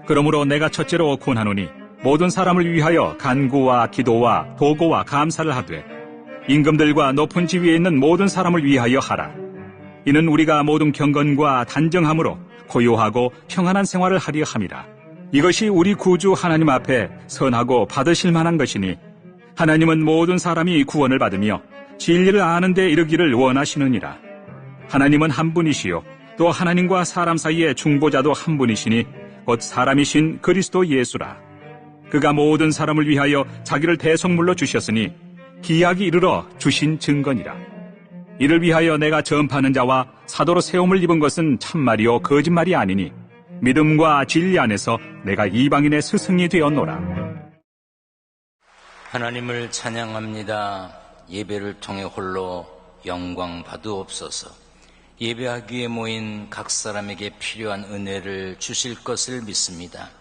그러므로 내가 첫째로 권하노니 모든 사람을 위하여 간구와 기도와 도고와 감사를 하되 임금들과 높은 지위에 있는 모든 사람을 위하여 하라. 이는 우리가 모든 경건과 단정함으로 고요하고 평안한 생활을 하려 함이라. 이것이 우리 구주 하나님 앞에 선하고 받으실 만한 것이니 하나님은 모든 사람이 구원을 받으며 진리를 아는 데 이르기를 원하시느니라. 하나님은 한 분이시요 또 하나님과 사람 사이의 중보자도 한 분이시니 곧 사람이신 그리스도 예수라. 그가 모든 사람을 위하여 자기를 대속물로 주셨으니 기약이 이르러 주신 증거니라. 이를 위하여 내가 전파하는 자와 사도로 세움을 입은 것은 참말이요 거짓말이 아니니 믿음과 진리 안에서 내가 이방인의 스승이 되었노라. 하나님을 찬양합니다. 예배를 통해 홀로 영광 받으옵소서. 예배하기 위해 모인 각 사람에게 필요한 은혜를 주실 것을 믿습니다.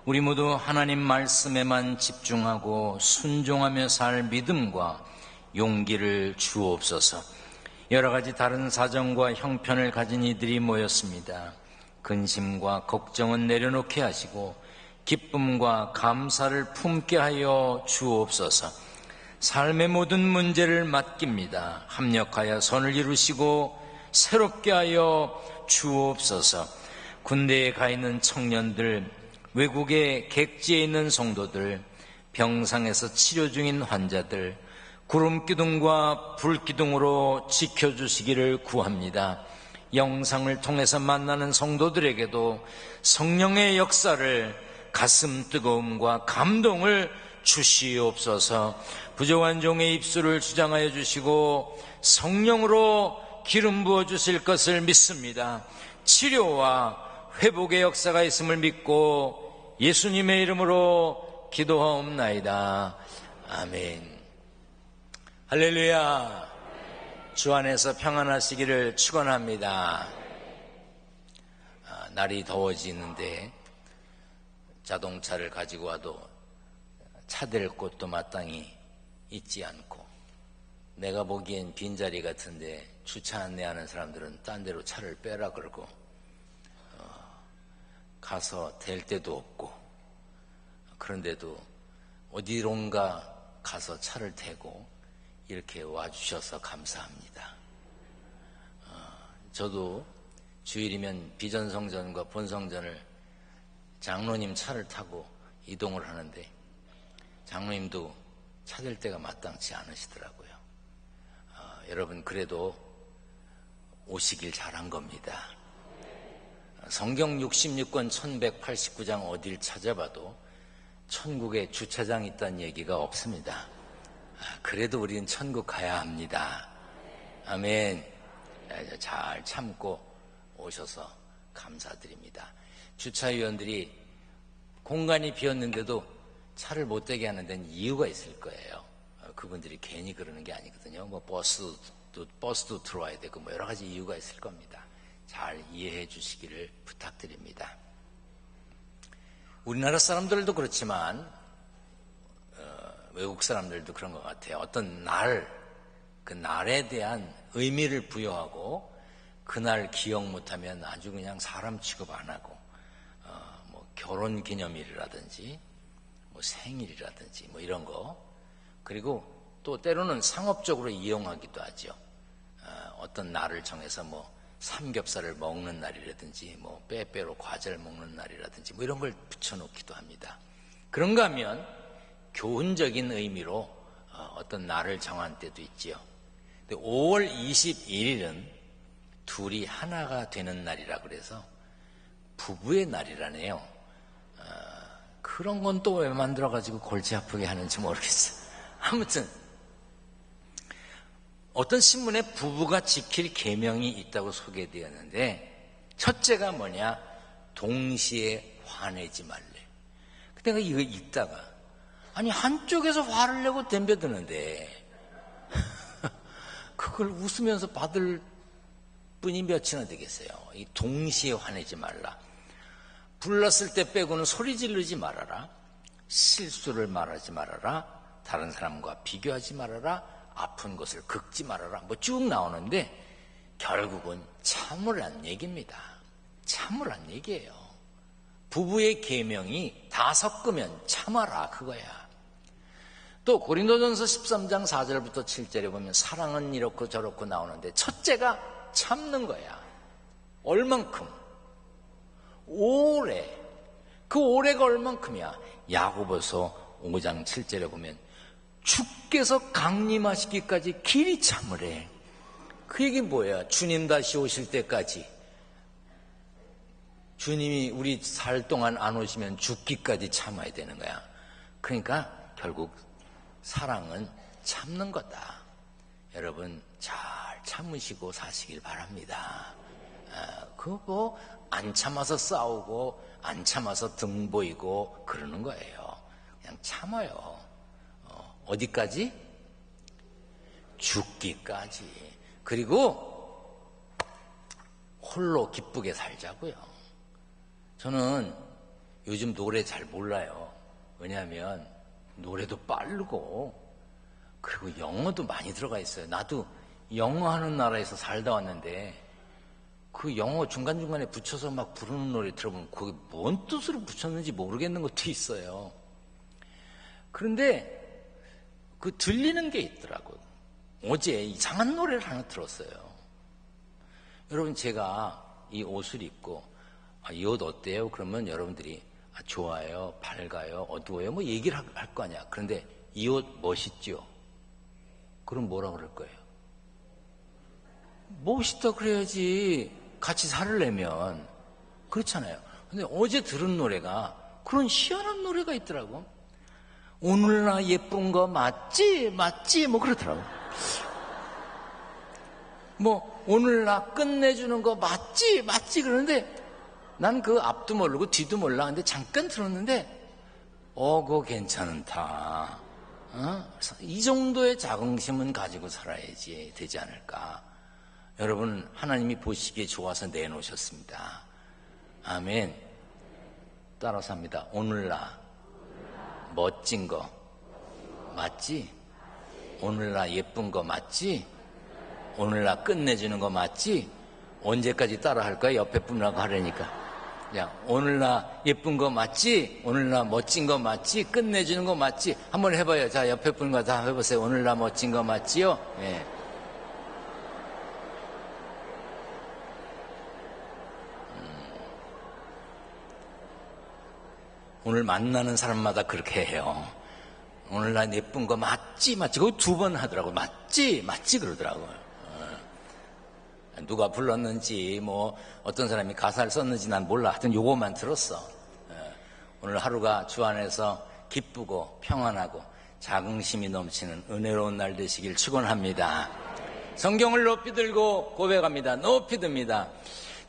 우리 모두 하나님 말씀에만 집중하고 순종하며 살 믿음과 용기를 주옵소서. 여러 가지 다른 사정과 형편을 가진 이들이 모였습니다. 근심과 걱정은 내려놓게 하시고 기쁨과 감사를 품게 하여 주옵소서. 삶의 모든 문제를 맡깁니다. 합력하여 선을 이루시고 새롭게 하여 주옵소서. 군대에 가 있는 청년들, 외국의 객지에 있는 성도들, 병상에서 치료 중인 환자들, 구름기둥과 불기둥으로 지켜주시기를 구합니다. 영상을 통해서 만나는 성도들에게도 성령의 역사를, 가슴 뜨거움과 감동을 주시옵소서. 부족한 종의 입술을 주장하여 주시고 성령으로 기름 부어 주실 것을 믿습니다. 치료와 회복의 역사가 있음을 믿고 예수님의 이름으로 기도하옵나이다. 아멘. 할렐루야. 주 안에서 평안하시기를 축원합니다. 날이 더워지는데 자동차를 가지고 와도 차댈 곳도 마땅히 있지 않고, 내가 보기엔 빈자리 같은데 주차 안내하는 사람들은 딴 데로 차를 빼라 그러고 가서 댈 데도 없고, 그런데도 어디론가 가서 차를 대고 이렇게 와주셔서 감사합니다. 저도 주일이면 비전성전과 본성전을 장로님 차를 타고 이동을 하는데 장로님도 찾을 데가 마땅치 않으시더라고요. 여러분, 그래도 오시길 잘한 겁니다. 성경 66권 1189장 어딜 찾아봐도 천국에 주차장이 있다는 얘기가 없습니다. 그래도 우리는 천국 가야 합니다. 아멘. 잘 참고 오셔서 감사드립니다. 주차위원들이 공간이 비었는데도 차를 못 대게 하는 데는 이유가 있을 거예요. 그분들이 괜히 그러는 게 아니거든요. 뭐 버스도 들어와야 되고 뭐 여러 가지 이유가 있을 겁니다. 잘 이해해 주시기를 부탁드립니다. 우리나라 사람들도 그렇지만 외국 사람들도 그런 것 같아요. 어떤 날, 그 날에 대한 의미를 부여하고 그날 기억 못하면 아주 그냥 사람 취급 안 하고 뭐 결혼 기념일이라든지 뭐 생일이라든지 뭐 이런 거, 그리고 또 때로는 상업적으로 이용하기도 하죠. 어떤 날을 정해서 뭐 삼겹살을 먹는 날이라든지 뭐 빼빼로 과자를 먹는 날이라든지 뭐 이런 걸 붙여놓기도 합니다. 그런가 하면 교훈적인 의미로 어떤 날을 정한 때도 있지요. 근데 5월 21일은 둘이 하나가 되는 날이라 그래서 부부의 날이라네요. 그런 건 또 왜 만들어가지고 골치 아프게 하는지 모르겠어요. 아무튼 어떤 신문에 부부가 지킬 계명이 있다고 소개되었는데, 첫째가 뭐냐? 동시에 화내지 말래. 근데 내가 이거 읽다가 아니 한쪽에서 화를 내고 덤벼드는데 그걸 웃으면서 받을 분이 몇이나 되겠어요. 이 동시에 화내지 말라. 불렀을 때 빼고는 소리 지르지 말아라. 실수를 말하지 말아라. 다른 사람과 비교하지 말아라. 아픈 것을 긁지 말아라. 뭐 쭉 나오는데 결국은 참으란 얘기입니다. 참으란 얘기예요. 부부의 계명이 다 섞으면 참아라 그거야. 또 고린도전서 13장 4절부터 7절에 보면 사랑은 이렇고 저렇고 나오는데 첫째가 참는 거야. 얼만큼? 오래. 그 오래가 얼만큼이야? 야고보서 5장 7절에 보면 주께서 강림하시기까지 길이 참으래. 그 얘기 뭐야? 주님 다시 오실 때까지. 주님이 우리 살 동안 안 오시면 죽기까지 참아야 되는 거야. 그러니까 결국 사랑은 참는 거다. 여러분 잘 참으시고 사시길 바랍니다. 그거 안 참아서 싸우고 안 참아서 등 보이고 그러는 거예요. 그냥 참아요. 어디까지? 죽기까지. 그리고 홀로 기쁘게 살자고요. 저는 요즘 노래 잘 몰라요. 왜냐하면 노래도 빠르고 그리고 영어도 많이 들어가 있어요. 나도 영어 하는 나라에서 살다 왔는데 그 영어 중간중간에 붙여서 막 부르는 노래 들어보면 그게 뭔 뜻으로 붙였는지 모르겠는 것도 있어요. 그런데 그 들리는 게 있더라고요. 어제 이상한 노래를 하나 들었어요. 여러분 제가 이 옷을 입고 이 옷 어때요? 그러면 여러분들이 좋아요, 밝아요, 어두워요 뭐 얘기를 할 거 아니야. 그런데 이 옷 멋있죠? 그럼 뭐라 그럴 거예요? 멋있다 그래야지 같이 살려면. 그렇잖아요. 근데 어제 들은 노래가 그런 희한한 노래가 있더라고. 오늘 나 예쁜 거 맞지? 맞지? 뭐 그러더라고. 뭐 오늘 나 끝내주는 거 맞지? 맞지? 그러는데 난 그 앞도 모르고 뒤도 몰라. 근데 잠깐 들었는데 그거 괜찮다. 이 정도의 자긍심은 가지고 살아야지 되지 않을까. 여러분 하나님이 보시기에 좋아서 내놓으셨습니다. 아멘. 따라서 합니다. 오늘 나 멋진 거 맞지? 오늘 나 예쁜 거 맞지? 오늘 나 끝내주는 거 맞지? 언제까지 따라 할 거야? 옆에 분하고 하려니까. 야, 오늘 나 예쁜 거 맞지? 오늘 나 멋진 거 맞지? 끝내주는 거 맞지? 한번 해봐요. 자, 옆에 분과 다 해보세요. 오늘 나 멋진 거 맞지요? 예. 오늘 만나는 사람마다 그렇게 해요. 오늘 나 예쁜 거 맞지? 맞지? 그거 2번 하더라고요. 맞지? 맞지? 그러더라고요. 누가 불렀는지 뭐 어떤 사람이 가사를 썼는지 난 몰라. 하여튼 요것만 들었어. 오늘 하루가 주 안에서 기쁘고 평안하고 자긍심이 넘치는 은혜로운 날 되시길 축원합니다. 성경을 높이 들고 고백합니다. 높이 듭니다.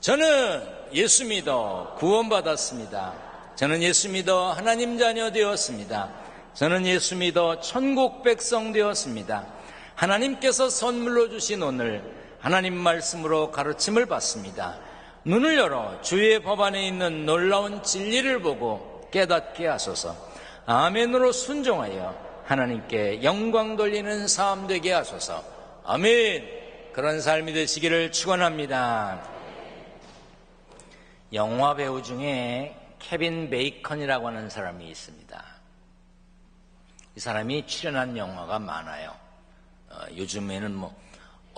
저는 예수 믿어 구원받았습니다. 저는 예수 믿어 하나님 자녀 되었습니다. 저는 예수 믿어 천국 백성 되었습니다. 하나님께서 선물로 주신 오늘 하나님 말씀으로 가르침을 받습니다. 눈을 열어 주의 법 안에 있는 놀라운 진리를 보고 깨닫게 하소서. 아멘으로 순종하여 하나님께 영광 돌리는 삶 되게 하소서. 아멘. 그런 삶이 되시기를 축원합니다. 영화 배우 중에 케빈 베이컨이라고 하는 사람이 있습니다. 이 사람이 출연한 영화가 많아요. 요즘에는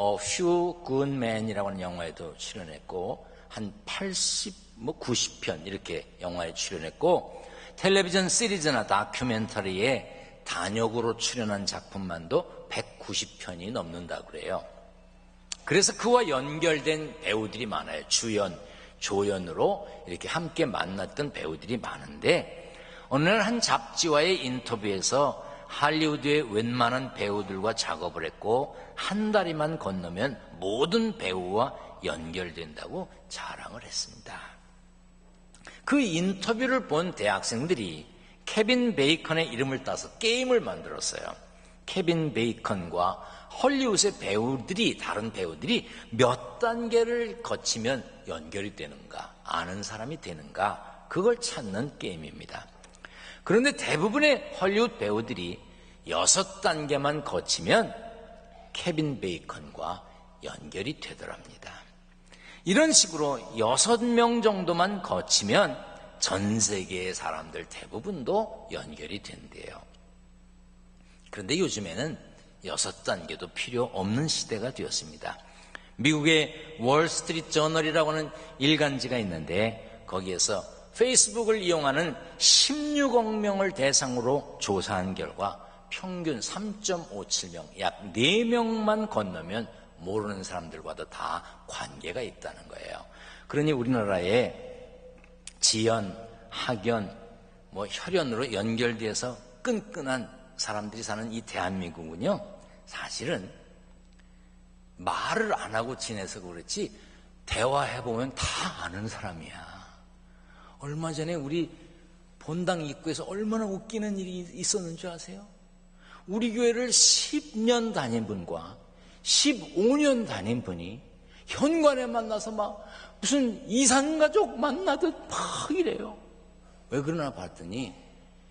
A Few Good Men이라고 하는 영화에도 출연했고 한 80, 90편 이렇게 영화에 출연했고 텔레비전 시리즈나 다큐멘터리에 단역으로 출연한 작품만도 190편이 넘는다고 그래요. 그래서 그와 연결된 배우들이 많아요. 주연, 조연으로 이렇게 함께 만났던 배우들이 많은데 어느 날 한 잡지와의 인터뷰에서 할리우드의 웬만한 배우들과 작업을 했고 한 다리만 건너면 모든 배우와 연결된다고 자랑을 했습니다. 그 인터뷰를 본 대학생들이 케빈 베이컨의 이름을 따서 게임을 만들었어요. 케빈 베이컨과 헐리우드의 배우들이, 다른 배우들이 몇 단계를 거치면 연결이 되는가, 아는 사람이 되는가, 그걸 찾는 게임입니다. 그런데 대부분의 헐리우드 배우들이 6단계만 거치면 케빈 베이컨과 연결이 되더랍니다. 이런 식으로 6명 정도만 거치면 전 세계의 사람들 대부분도 연결이 된대요. 그런데 요즘에는 6단계도 필요 없는 시대가 되었습니다. 미국의 월스트리트 저널이라고 하는 일간지가 있는데 거기에서 페이스북을 이용하는 16억 명을 대상으로 조사한 결과 평균 3.57명, 약 4명만 건너면 모르는 사람들과도 다 관계가 있다는 거예요. 그러니 우리나라에 지연, 학연, 혈연으로 연결돼서 끈끈한 사람들이 사는 이 대한민국은요, 사실은 말을 안 하고 지내서 그렇지 대화해보면 다 아는 사람이야. 얼마 전에 우리 본당 입구에서 얼마나 웃기는 일이 있었는 줄 아세요? 우리 교회를 10년 다닌 분과 15년 다닌 분이 현관에 만나서 막 무슨 이산가족 만나듯 막 이래요. 왜 그러나 봤더니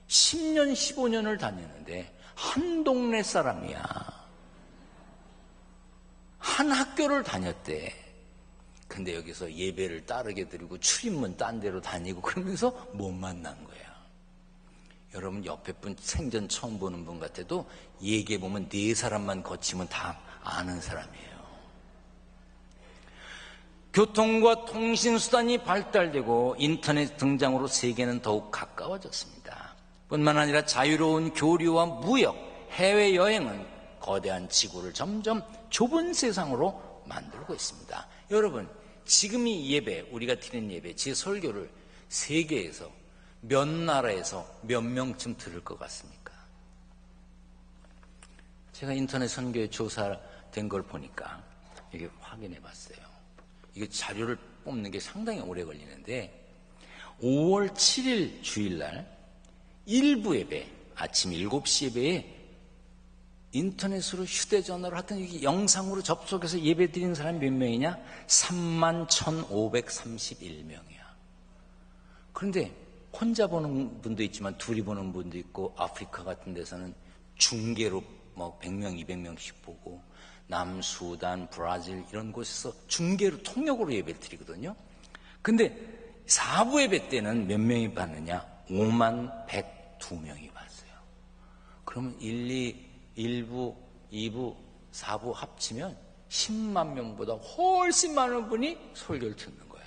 10년, 15년을 다녔는데 한 동네 사람이야. 한 학교를 다녔대. 근데 여기서 예배를 따르게 드리고 출입문 딴 데로 다니고 그러면서 못 만난 거야. 여러분 옆에 분 생전 처음 보는 분 같아도 얘기해보면 4사람만 거치면 다 아는 사람이에요. 교통과 통신수단이 발달되고 인터넷 등장으로 세계는 더욱 가까워졌습니다. 뿐만 아니라 자유로운 교류와 무역, 해외여행은 거대한 지구를 점점 좁은 세상으로 만들고 있습니다. 여러분, 지금 이 예배, 우리가 드리는 예배, 제 설교를 세계에서 몇 나라에서 몇 명쯤 들을 것 같습니까? 제가 인터넷 선교에 조사된 걸 보니까 이게 확인해 봤어요. 이게 자료를 뽑는 게 상당히 오래 걸리는데 5월 7일 주일날 일부 예배, 아침 7시 예배에 인터넷으로 휴대전화로 하여튼 이게 영상으로 접속해서 예배 드리는 사람이 몇 명이냐? 31,531명이야. 그런데 혼자 보는 분도 있지만 둘이 보는 분도 있고 아프리카 같은 데서는 중계로 100명, 200명씩 보고 남수단, 브라질 이런 곳에서 중계로 통역으로 예배를 드리거든요. 근데 4부 예배 때는 몇 명이 봤느냐? 51,102명이 봤어요. 그러면 1부, 2부, 4부 합치면 10만 명보다 훨씬 많은 분이 설교를 듣는 거야.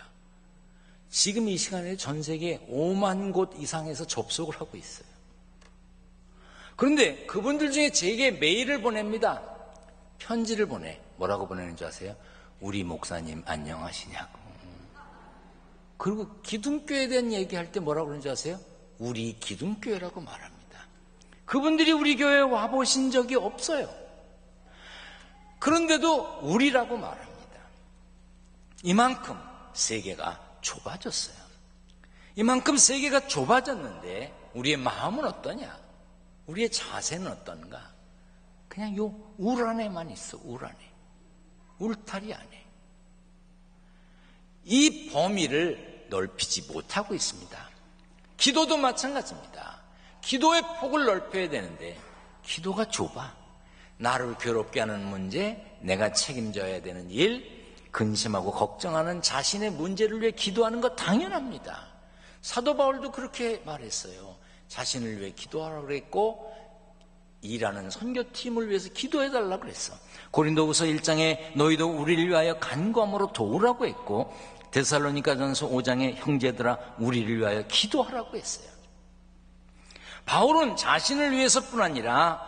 지금 이 시간에 전 세계 5만 곳 이상에서 접속을 하고 있어요. 그런데 그분들 중에 제게 메일을 보냅니다. 편지를 보내. 뭐라고 보내는 줄 아세요? 우리 목사님 안녕하시냐고. 그리고 기둥교회에 대한 얘기할 때 뭐라고 그러는지 아세요? 우리 기둥교회라고 말합니다. 그분들이 우리 교회에 와보신 적이 없어요. 그런데도 우리라고 말합니다. 이만큼 세계가 좁아졌어요. 이만큼 세계가 좁아졌는데 우리의 마음은 어떠냐? 우리의 자세는 어떤가? 그냥 요 울 안에만 있어. 울 안에. 울타리 안에. 이 범위를 넓히지 못하고 있습니다. 기도도 마찬가지입니다. 기도의 폭을 넓혀야 되는데 기도가 좁아. 나를 괴롭게 하는 문제, 내가 책임져야 되는 일, 근심하고 걱정하는 자신의 문제를 위해 기도하는 것 당연합니다. 사도 바울도 그렇게 말했어요. 자신을 위해 기도하라고 그랬고 일하는 선교팀을 위해서 기도해달라고 그랬어. 고린도후서 1장에 너희도 우리를 위하여 간구함으로 도우라고 했고 데살로니가전서 5장에 형제들아 우리를 위하여 기도하라고 했어요. 바울은 자신을 위해서뿐 아니라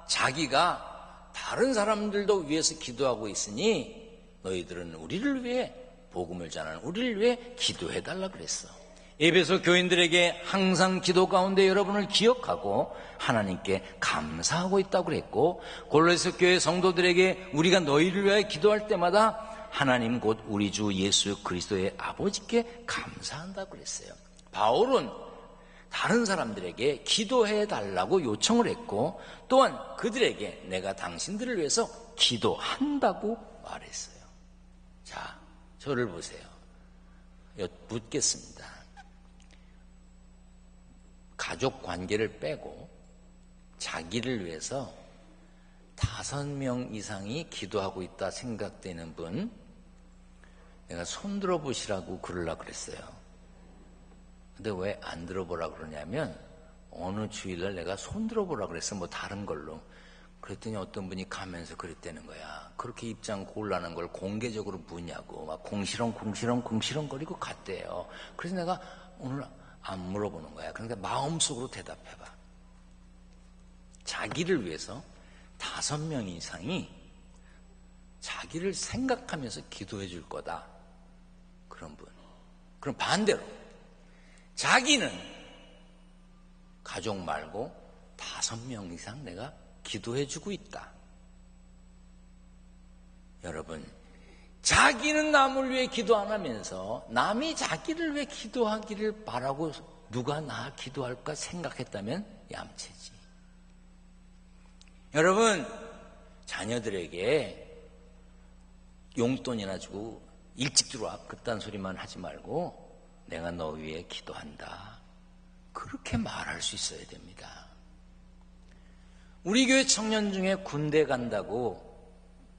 자기가 다른 사람들도 위해서 기도하고 있으니 너희들은 우리를 위해 복음을 전하는 우리를 위해 기도해달라고 그랬어. 에베소 교인들에게 항상 기도 가운데 여러분을 기억하고 하나님께 감사하고 있다고 그랬고 골로새 교회 성도들에게 우리가 너희를 위하여 기도할 때마다 하나님 곧 우리 주 예수 그리스도의 아버지께 감사한다고 그랬어요. 바울은 다른 사람들에게 기도해 달라고 요청을 했고 또한 그들에게 내가 당신들을 위해서 기도한다고 말했어요. 자, 저를 보세요. 묻겠습니다. 가족 관계를 빼고 자기를 위해서 5명 이상이 기도하고 있다 생각되는 분, 내가 손들어 보시라고 그러려고 그랬어요. 근데 왜 안 들어보라 그러냐면 어느 주일날 내가 손 들어보라 그랬어. 뭐 다른 걸로. 그랬더니 어떤 분이 가면서 그랬다는 거야. 그렇게 입장 곤란한 걸 공개적으로 묻냐고 막 궁시렁거리고 갔대요. 그래서 내가 오늘 안 물어보는 거야. 그러니까 마음속으로 대답해봐. 자기를 위해서 5명 이상이 자기를 생각하면서 기도해 줄 거다. 그런 분. 그럼 반대로 자기는 가족 말고 5명 이상 내가 기도해 주고 있다. 여러분, 자기는 남을 위해 기도 안 하면서 남이 자기를 위해 기도하기를 바라고 누가 나 기도할까 생각했다면 얌체지. 여러분, 자녀들에게 용돈이나 주고 일찍 들어와 그딴 소리만 하지 말고 내가 너 위해 기도한다. 그렇게 말할 수 있어야 됩니다. 우리 교회 청년 중에 군대 간다고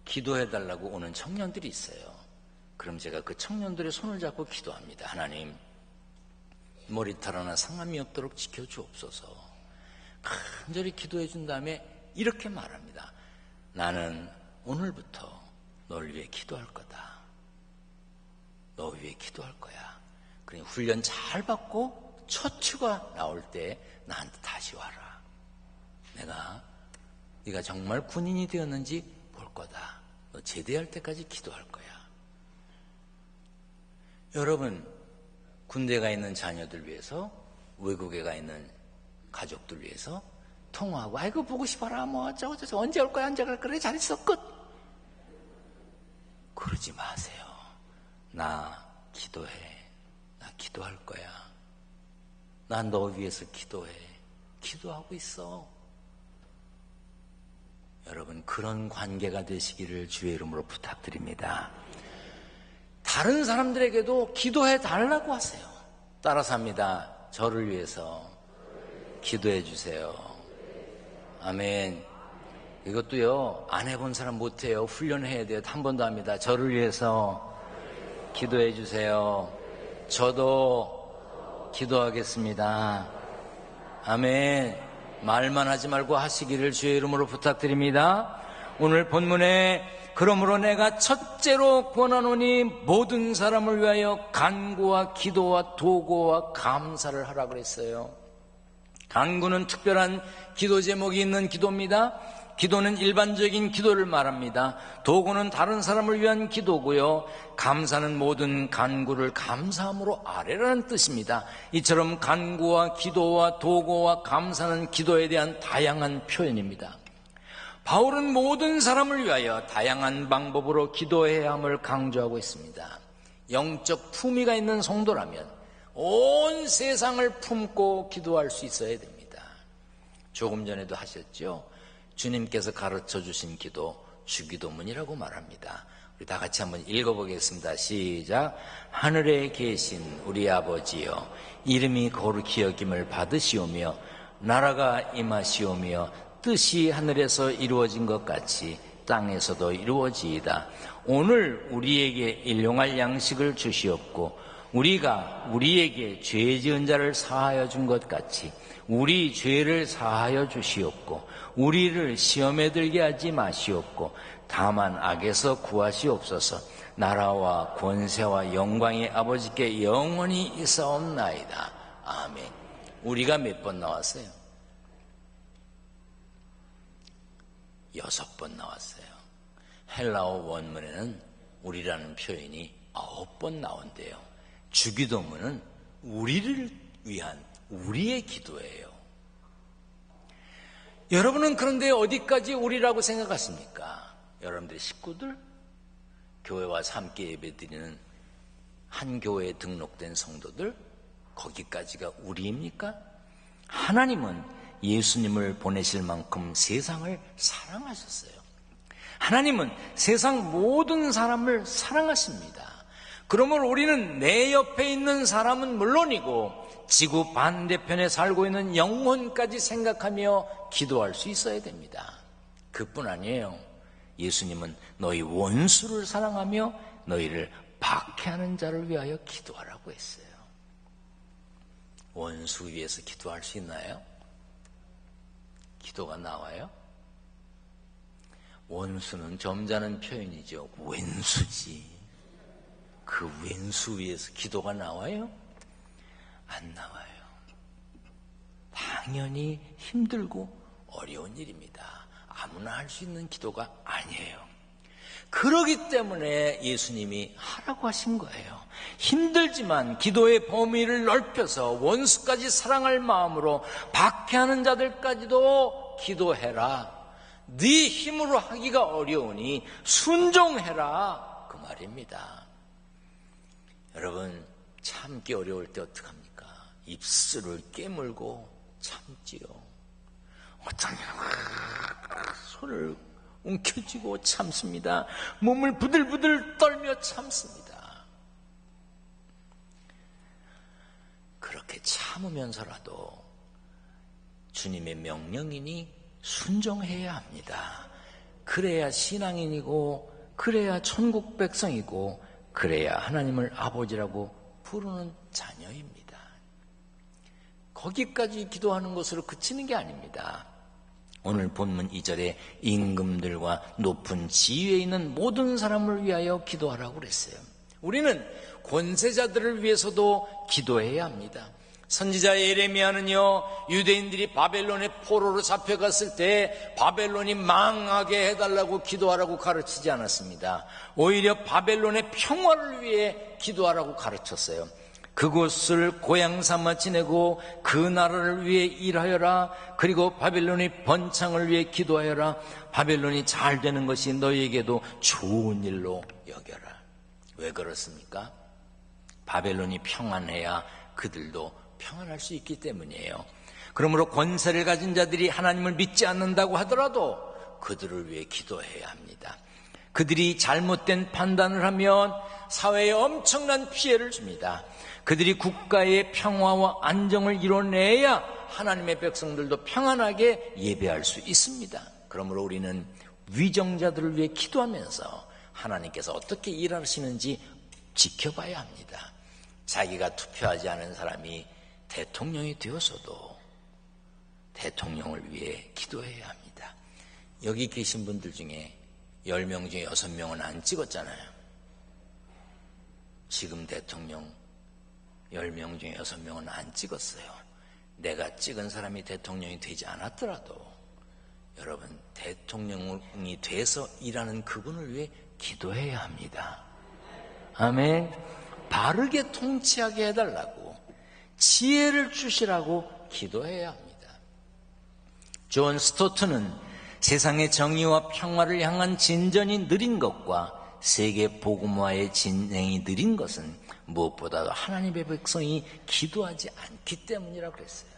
기도해달라고 오는 청년들이 있어요. 그럼 제가 그 청년들의 손을 잡고 기도합니다. 하나님, 머리털 하나 상함이 없도록 지켜주옵소서. 간절히 기도해 준 다음에 이렇게 말합니다. 나는 오늘부터 널 위해 기도할 거다. 너 위해 기도할 거야. 그러니 훈련 잘 받고 첫 휴가 나올 때 나한테 다시 와라. 네가 정말 군인이 되었는지 볼 거다. 너 제대할 때까지 기도할 거야. 여러분, 군대 가 있는 자녀들 위해서, 외국에 가 있는 가족들 위해서 통화하고 아이고 보고 싶어라 뭐 어쩌고저쩌고 언제 올 거야 언제 갈 거야 그래 잘 있어 끝. 그러지 마세요. 나 기도해. 나 기도할 거야. 난 너 위해서 기도해. 기도하고 있어. 여러분, 그런 관계가 되시기를 주의 이름으로 부탁드립니다. 다른 사람들에게도 기도해 달라고 하세요. 따라서 합니다. 저를 위해서 기도해 주세요. 아멘. 이것도요, 안 해본 사람 못해요. 훈련해야 돼요. 한 번 더 합니다. 저를 위해서 기도해 주세요. 저도 기도하겠습니다. 아멘. 말만 하지 말고 하시기를 주의 이름으로 부탁드립니다. 오늘 본문에 그러므로 내가 첫째로 권하노니 모든 사람을 위하여 간구와 기도와 도고와 감사를 하라 그랬어요. 간구는 특별한 기도 제목이 있는 기도입니다. 기도는 일반적인 기도를 말합니다. 도고는 다른 사람을 위한 기도고요. 감사는 모든 간구를 감사함으로 아뢰라는 뜻입니다. 이처럼 간구와 기도와 도고와 감사는 기도에 대한 다양한 표현입니다. 바울은 모든 사람을 위하여 다양한 방법으로 기도해야 함을 강조하고 있습니다. 영적 품위가 있는 성도라면 온 세상을 품고 기도할 수 있어야 됩니다. 조금 전에도 하셨죠? 주님께서 가르쳐 주신 기도, 주기도문이라고 말합니다. 우리 다 같이 한번 읽어보겠습니다. 시작. 하늘에 계신 우리 아버지여, 이름이 거룩히 여김을 받으시오며 나라가 임하시오며 뜻이 하늘에서 이루어진 것 같이 땅에서도 이루어지이다. 오늘 우리에게 일용할 양식을 주시옵고 우리가 우리에게 죄 지은 자를 사하여 준 것 같이 우리 죄를 사하여 주시옵고 우리를 시험에 들게 하지 마시옵고 다만 악에서 구하시옵소서. 나라와 권세와 영광의 아버지께 영원히 있사옵나이다. 아멘. 우리가 몇 번 나왔어요? 6번 나왔어요. 헬라어 원문에는 우리라는 표현이 9번 나온대요. 주기도문은 우리를 위한 우리의 기도예요. 여러분은 그런데 어디까지 우리라고 생각하십니까? 여러분들의 식구들? 교회 와서 함께 예배드리는 한 교회에 등록된 성도들? 거기까지가 우리입니까? 하나님은 예수님을 보내실 만큼 세상을 사랑하셨어요. 하나님은 세상 모든 사람을 사랑하십니다. 그러므로 우리는 내 옆에 있는 사람은 물론이고 지구 반대편에 살고 있는 영혼까지 생각하며 기도할 수 있어야 됩니다. 그뿐 아니에요. 예수님은 너희 원수를 사랑하며 너희를 박해하는 자를 위하여 기도하라고 했어요. 원수 위해서 기도할 수 있나요? 기도가 나와요? 원수는 점잖은 표현이죠. 왼수지. 그 왼수 위해서 기도가 나와요? 안 나와요. 당연히 힘들고 어려운 일입니다. 아무나 할 수 있는 기도가 아니에요. 그러기 때문에 예수님이 하라고 하신 거예요. 힘들지만 기도의 범위를 넓혀서 원수까지 사랑할 마음으로 박해하는 자들까지도 기도해라. 네 힘으로 하기가 어려우니 순종해라. 그 말입니다. 여러분, 참기 어려울 때 어떡합니까? 입술을 깨물고 참지요. 어떤 손을 움켜쥐고 참습니다. 몸을 부들부들 떨며 참습니다. 그렇게 참으면서라도 주님의 명령이니 순종해야 합니다. 그래야 신앙인이고, 그래야 천국 백성이고, 그래야 하나님을 아버지라고 부르는 자녀입니다. 거기까지 기도하는 것으로 그치는 게 아닙니다. 오늘 본문 2절에 임금들과 높은 지위에 있는 모든 사람을 위하여 기도하라고 그랬어요. 우리는 권세자들을 위해서도 기도해야 합니다. 선지자 예레미야는요, 유대인들이 바벨론의 포로로 잡혀갔을 때 바벨론이 망하게 해달라고 기도하라고 가르치지 않았습니다. 오히려 바벨론의 평화를 위해 기도하라고 가르쳤어요. 그곳을 고향 삼아 지내고 그 나라를 위해 일하여라. 그리고 바벨론의 번창을 위해 기도하여라. 바벨론이 잘 되는 것이 너희에게도 좋은 일로 여겨라. 왜 그렇습니까? 바벨론이 평안해야 그들도 평안할 수 있기 때문이에요. 그러므로 권세를 가진 자들이 하나님을 믿지 않는다고 하더라도 그들을 위해 기도해야 합니다. 그들이 잘못된 판단을 하면 사회에 엄청난 피해를 줍니다. 그들이 국가의 평화와 안정을 이뤄내야 하나님의 백성들도 평안하게 예배할 수 있습니다. 그러므로 우리는 위정자들을 위해 기도하면서 하나님께서 어떻게 일하시는지 지켜봐야 합니다. 자기가 투표하지 않은 사람이 대통령이 되어서도 대통령을 위해 기도해야 합니다. 여기 계신 분들 중에 10명 중에 6명은 안 찍었잖아요. 지금 대통령 10명 중에 6명은 안 찍었어요. 내가 찍은 사람이 대통령이 되지 않았더라도 여러분, 대통령이 돼서 일하는 그분을 위해 기도해야 합니다. 아멘. 바르게 통치하게 해달라고, 지혜를 주시라고 기도해야 합니다. 존 스토트는 세상의 정의와 평화를 향한 진전이 느린 것과 세계 복음화의 진행이 느린 것은 무엇보다도 하나님의 백성이 기도하지 않기 때문이라고 했어요.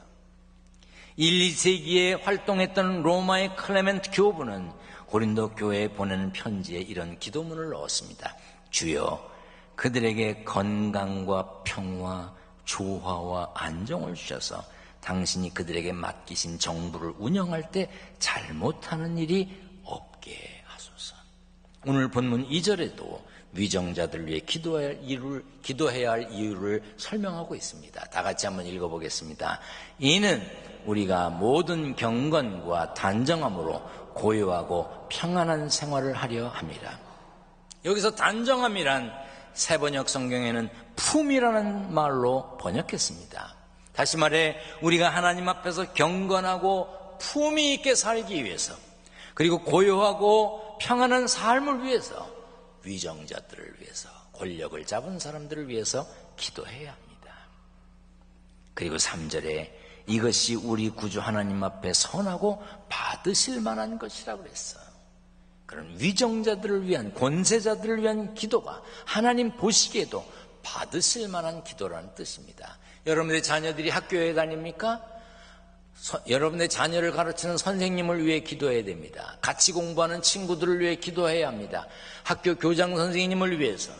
1, 2세기에 활동했던 로마의 클레멘트 교부는 고린도 교회에 보내는 편지에 이런 기도문을 넣었습니다. 주여, 그들에게 건강과 평화, 조화와 안정을 주셔서 당신이 그들에게 맡기신 정부를 운영할 때 잘못하는 일이 없게 하소서. 오늘 본문 2절에도 위정자들을 위해 기도해야 할 이유를 설명하고 있습니다. 다 같이 한번 읽어보겠습니다. 이는 우리가 모든 경건과 단정함으로 고요하고 평안한 생활을 하려 합니다. 여기서 단정함이란 새번역 성경에는 품이라는 말로 번역했습니다. 다시 말해 우리가 하나님 앞에서 경건하고 품위 있게 살기 위해서, 그리고 고요하고 평안한 삶을 위해서, 위정자들을 위해서, 권력을 잡은 사람들을 위해서 기도해야 합니다. 그리고 3절에 이것이 우리 구주 하나님 앞에 선하고 받으실 만한 것이라고 그랬어요. 그런 위정자들을 위한, 권세자들을 위한 기도가 하나님 보시기에도 받으실 만한 기도라는 뜻입니다. 여러분의 자녀들이 학교에 다닙니까? 여러분의 자녀를 가르치는 선생님을 위해 기도해야 됩니다. 같이 공부하는 친구들을 위해 기도해야 합니다. 학교 교장 선생님을 위해서,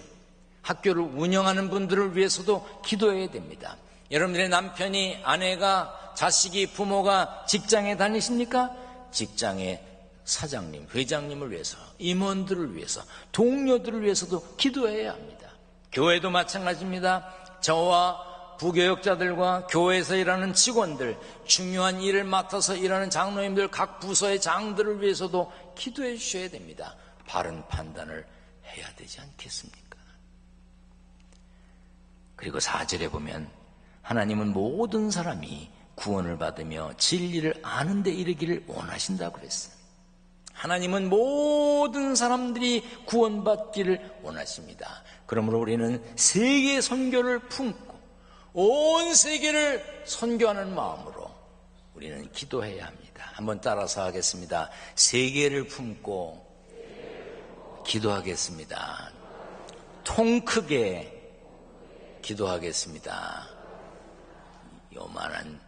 학교를 운영하는 분들을 위해서도 기도해야 됩니다. 여러분들의 남편이, 아내가, 자식이, 부모가 직장에 다니십니까? 직장의 사장님, 회장님을 위해서, 임원들을 위해서, 동료들을 위해서도 기도해야 합니다. 교회도 마찬가지입니다. 저와 부교역자들과 교회에서 일하는 직원들, 중요한 일을 맡아서 일하는 장로님들, 각 부서의 장들을 위해서도 기도해 주셔야 됩니다. 바른 판단을 해야 되지 않겠습니까? 그리고 4절에 보면 하나님은 모든 사람이 구원을 받으며 진리를 아는 데 이르기를 원하신다고 그랬어요. 하나님은 모든 사람들이 구원받기를 원하십니다. 그러므로 우리는 세계 선교를 품고 온 세계를 선교하는 마음으로 우리는 기도해야 합니다. 한번 따라서 하겠습니다. 세계를 품고 기도하겠습니다. 통 크게 기도하겠습니다. 요만한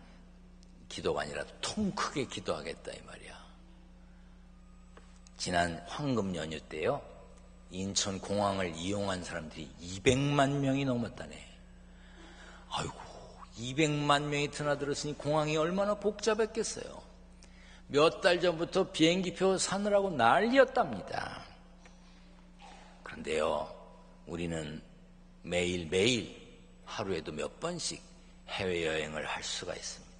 기도가 아니라 통 크게 기도하겠다 이 말이야. 지난 황금 연휴 때요, 인천 공항을 이용한 사람들이 200만 명이 넘었다네. 아이고, 200만 명이 드나들었으니 공항이 얼마나 복잡했겠어요. 몇 달 전부터 비행기표 사느라고 난리였답니다. 그런데요, 우리는 매일매일 하루에도 몇 번씩 해외여행을 할 수가 있습니다.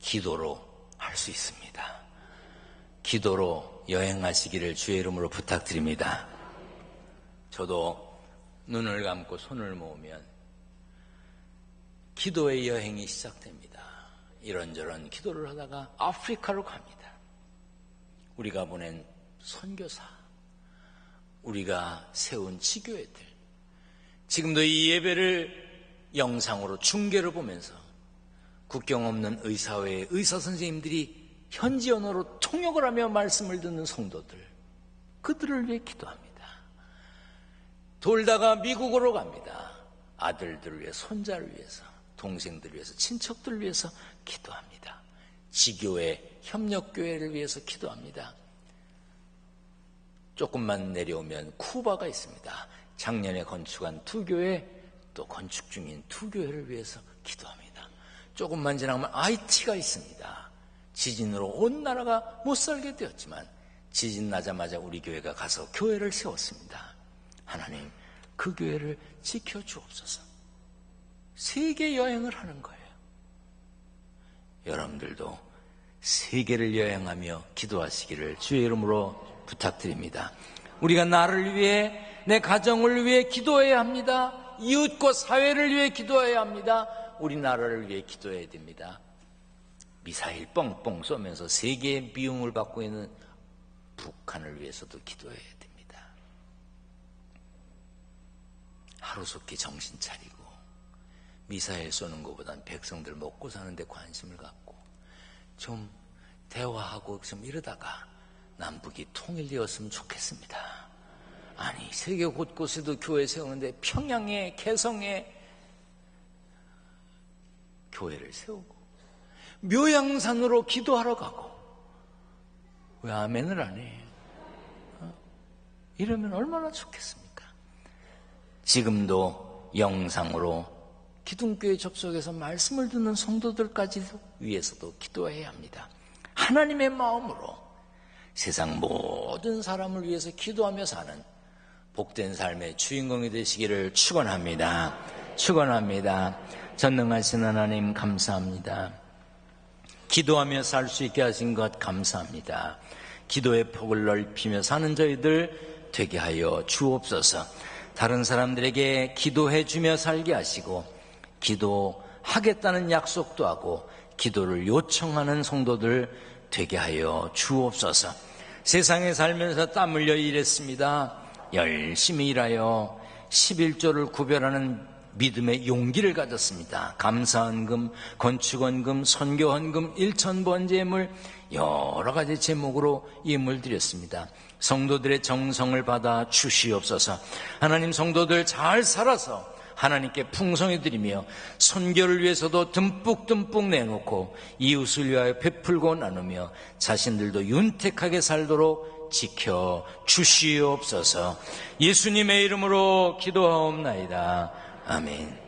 기도로 할 수 있습니다. 기도로 여행하시기를 주의 이름으로 부탁드립니다. 저도 눈을 감고 손을 모으면 기도의 여행이 시작됩니다. 이런저런 기도를 하다가 아프리카로 갑니다. 우리가 보낸 선교사, 우리가 세운 지교회들, 지금도 이 예배를 영상으로 중계를 보면서 국경 없는 의사회의 의사 선생님들이 현지 언어로 통역을 하며 말씀을 듣는 성도들, 그들을 위해 기도합니다. 돌다가 미국으로 갑니다. 아들들을 위해, 손자를 위해서, 동생들을 위해서, 친척들을 위해서 기도합니다. 지교회, 협력교회를 위해서 기도합니다. 조금만 내려오면 쿠바가 있습니다. 작년에 건축한 2교회, 또 건축 중인 2교회를 위해서 기도합니다. 조금만 지나가면 IT가 있습니다. 지진으로 온 나라가 못 살게 되었지만 지진 나자마자 우리 교회가 가서 교회를 세웠습니다. 하나님, 그 교회를 지켜주옵소서. 세계 여행을 하는 거예요. 여러분들도 세계를 여행하며 기도하시기를 주의 이름으로 부탁드립니다. 우리가 나를 위해, 내 가정을 위해 기도해야 합니다. 이웃과 사회를 위해 기도해야 합니다. 우리 나라를 위해 기도해야 됩니다. 미사일 뻥뻥 쏘면서 세계의 미움을 받고 있는 북한을 위해서도 기도해야 됩니다. 하루속히 정신 차리고 미사일 쏘는 것보단 백성들 먹고 사는 데 관심을 갖고 좀 대화하고 좀 이러다가 남북이 통일되었으면 좋겠습니다. 아니, 세계 곳곳에도 교회 세우는데 평양에, 개성에 교회를 세우고 묘양산으로 기도하러 가고 왜 아멘을 안 해? 이러면 얼마나 좋겠습니까? 지금도 영상으로 기둥교회 접속해서 말씀을 듣는 성도들까지도 위해서도 기도해야 합니다. 하나님의 마음으로 세상 모든 사람을 위해서 기도하며 사는 복된 삶의 주인공이 되시기를 축원합니다. 축원합니다. 전능하신 하나님 감사합니다. 기도하며 살 수 있게 하신 것 감사합니다. 기도의 폭을 넓히며 사는 저희들 되게 하여 주옵소서. 다른 사람들에게 기도해 주며 살게 하시고 기도하겠다는 약속도 하고 기도를 요청하는 성도들 되게 하여 주옵소서. 세상에 살면서 땀 흘려 일했습니다. 열심히 일하여 11조를 구별하는 믿음의 용기를 가졌습니다. 감사헌금, 건축헌금, 선교헌금, 1000번제물 여러 가지 제목으로 예물 드렸습니다. 성도들의 정성을 받아 주시옵소서. 하나님, 성도들 잘 살아서 하나님께 풍성히 드리며 선교를 위해서도 듬뿍듬뿍 내놓고 이웃을 위하여 베풀고 나누며 자신들도 윤택하게 살도록 지켜 주시옵소서. 예수님의 이름으로 기도하옵나이다. 아멘.